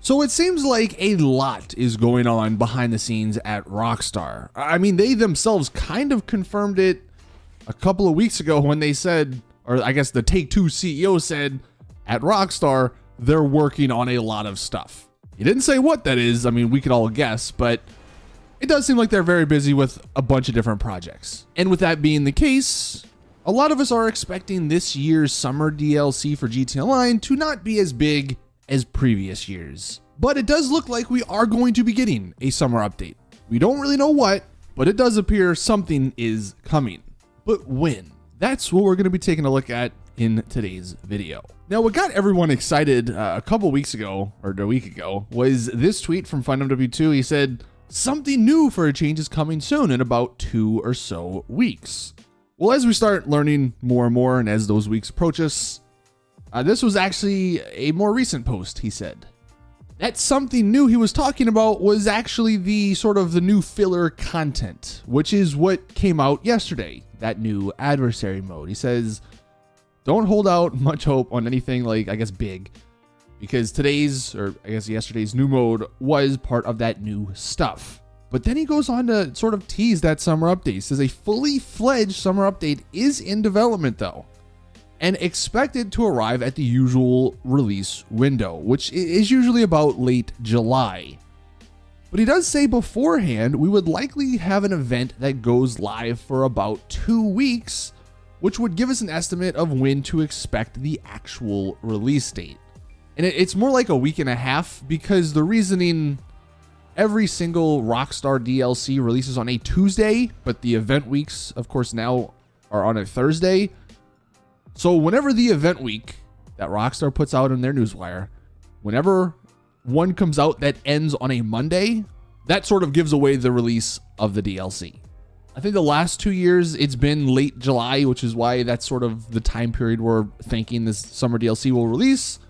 So it seems like a lot is going on behind the scenes at Rockstar. I mean, they themselves kind of confirmed it a couple of weeks ago when they said, or I guess the Take-Two CEO said, at Rockstar, they're working on a lot of stuff. He didn't say what that is. I mean, we could all guess, but it does seem like they're very busy with a bunch of different projects. And with that being the case, a lot of us are expecting this year's summer DLC for GTA Online to not be as big as previous years. But it does look like we are going to be getting a summer update. We don't really know what, but it does appear something is coming. But when? That's what we're going to be taking a look at in today's video. Now, what got everyone excited a couple weeks ago, or a week ago, was this tweet from FunMW2. He said, something new for a change is coming soon in about 2 or so weeks. Well, as we start learning more and more, and as those weeks approach us, this was actually a more recent post, he said. That something new he was talking about was actually the sort of the new filler content, which is what came out yesterday, that new adversary mode. He says, don't hold out much hope on anything like, I guess, big, because today's, or I guess yesterday's new mode was part of that new stuff. But then he goes on to sort of tease that summer update. He says a fully fledged summer update is in development though, and expected to arrive at the usual release window, which is usually about late July. But he does say beforehand, we would likely have an event that goes live for about 2 weeks, which would give us an estimate of when to expect the actual release date. And it's more like a week and a half, because the reasoning, every single Rockstar DLC releases on a Tuesday, but the event weeks, of course, now are on a Thursday. So whenever the event week that Rockstar puts out in their newswire, whenever one comes out that ends on a Monday, that sort of gives away the release of the DLC. I think the last 2 years it's been late July, which is why that's sort of the time period we're thinking this summer DLC will release.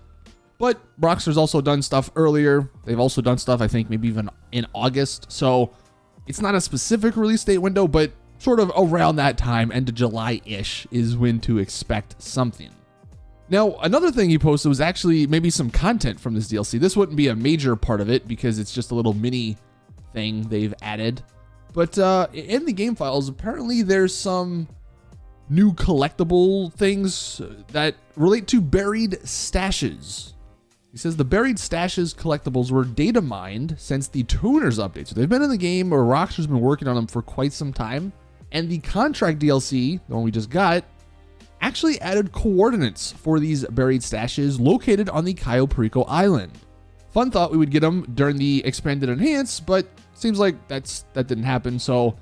But Rockstar's also done stuff earlier. They've also done stuff, I think, maybe even in August. So it's not a specific release date window, but sort of around that time, end of July-ish, is when to expect something. Now, another thing he posted was actually maybe some content from this DLC. This wouldn't be a major part of it because it's just a little mini thing they've added. But in the game files, apparently there's some new collectible things that relate to buried stashes. He says the buried stashes collectibles were data mined since the Tuners update. So they've been in the game, or Rockstar's been working on them for quite some time. And the contract DLC, the one we just got, actually added coordinates for these buried stashes located on the Cayo Perico Island. Fun thought we would get them during the expanded enhance, but seems like that didn't happen. So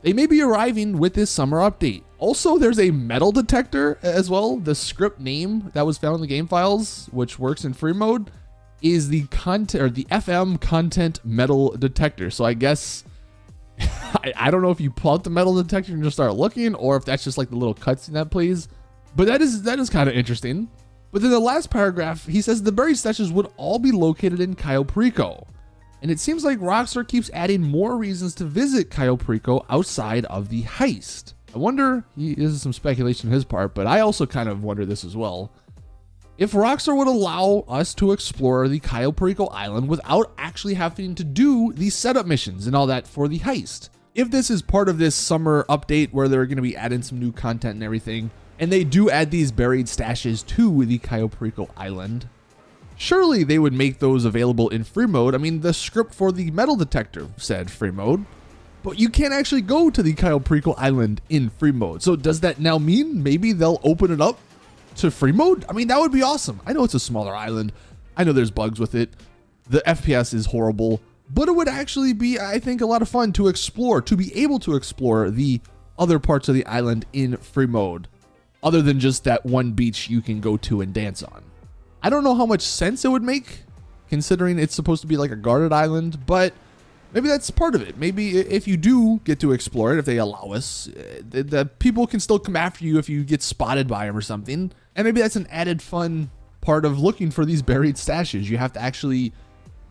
they may be arriving with this summer update. Also, there's a metal detector as well. The script name that was found in the game files, which works in free mode, is the content, or the FM content metal detector. So I guess I don't know if you pull out the metal detector and just start looking, or if that's just like the little cutscene that plays. But that is kind of interesting. But then the last paragraph, he says the buried stashes would all be located in Cayo Perico. And it seems like Rockstar keeps adding more reasons to visit Cayo Perico outside of the heist. I wonder, this is some speculation on his part, but I also kind of wonder this as well. If Rockstar would allow us to explore the Cayo Perico Island without actually having to do the setup missions and all that for the heist. If this is part of this summer update where they're going to be adding some new content and everything, and they do add these buried stashes to the Cayo Perico Island, surely they would make those available in free mode. I mean, the script for the metal detector said free mode, but you can't actually go to the Cayo Perico Island in free mode. So does that now mean maybe they'll open it up to free mode? I mean, that would be awesome. I know it's a smaller island. I know there's bugs with it. The FPS is horrible, but it would actually be, I think, a lot of fun to explore, to be able to explore the other parts of the island in free mode, other than just that one beach you can go to and dance on. I don't know how much sense it would make, considering it's supposed to be like a guarded island, but maybe that's part of it. Maybe if you do get to explore it, if they allow us, the people can still come after you if you get spotted by them or something. And maybe that's an added fun part of looking for these buried stashes. You have to actually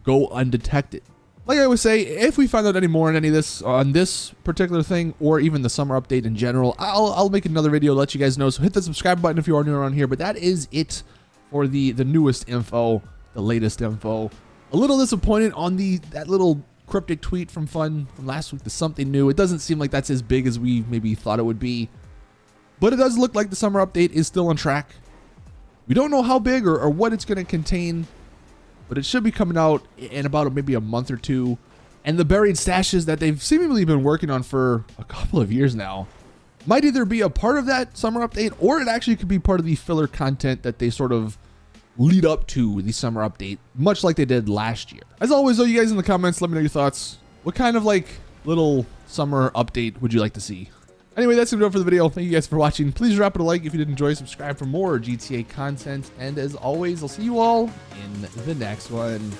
go undetected. Like I always say, if we find out any more on any of this, on this particular thing, or even the summer update in general, I'll make another video to let you guys know. So hit the subscribe button if you are new around here. But that is it for the newest info, the latest info. A little disappointed on that little cryptic tweet from Fun from last week, the something new. It doesn't seem like that's as big as we maybe thought it would be, but it does look like the summer update is still on track. We don't know how big or what it's going to contain, but it should be coming out in about maybe a month or two. And the buried stashes that they've seemingly been working on for a couple of years now might either be a part of that summer update, or it actually could be part of the filler content that they sort of lead up to the summer update, much like they did last year. As always, though, you guys in the comments, let me know your thoughts. What kind of like little summer update would you like to see? Anyway, that's gonna do it for the video. Thank you guys for watching. Please drop it a like if you did enjoy, subscribe for more GTA content, and as always, I'll see you all in the next one.